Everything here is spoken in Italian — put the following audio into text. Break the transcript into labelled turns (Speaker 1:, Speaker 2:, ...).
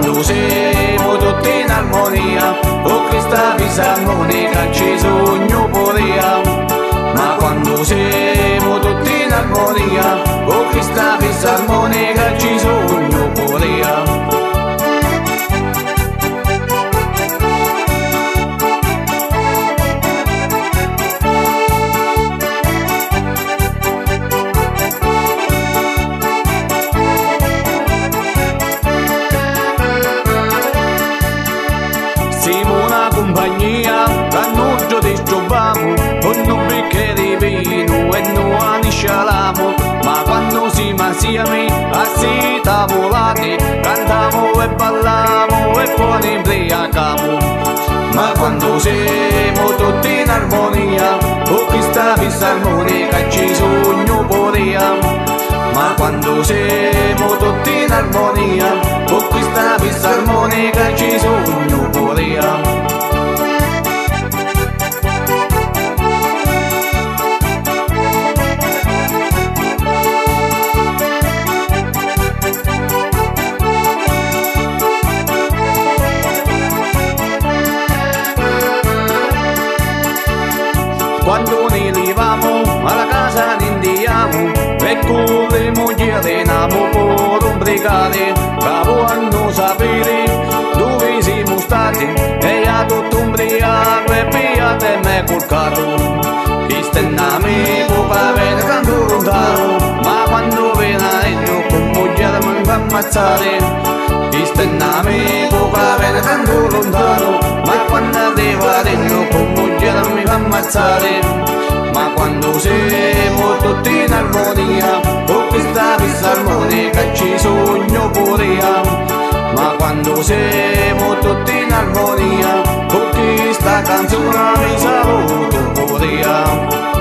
Speaker 1: quando siamo tutti in armonia, con questa fisarmonica ci sogno poria. Ma quando siamo tutti in armonia, con questa fisarmonica ci sogno poria. Siamo una compagnia, l'annuggio ti troviamo, con un bicchiere di vino e noi scialamo. Ma quando siamo assieme, assi tavolati, cantiamo e balliamo e poi ne imbriachiamo. Ma quando siamo tutti in armonia, con questa fisarmonica ci sogno poria. Ma quando siamo tutti in armonia, con questa fisarmonica ci sogno poria. Quando ne leviamo alla casa ne andiamo e con le mogli alleniamo per un brigare, capo a non sapere dove siamo stati e a tutto ubriaco e piate me col carro. Chi sta in amico va bene tanto lontano, ma quando viene con moglie mi fa ammazzare. Chi sta in amico va bene tanto lontano, ma quando arriva dentro con moglie mi fa ammazzare. Ma quando siamo tutti in armonia, con questa fisarmonica ci sogno poria. Ma quando siamo tutti in armonia, con questa canzone mi saluto poria.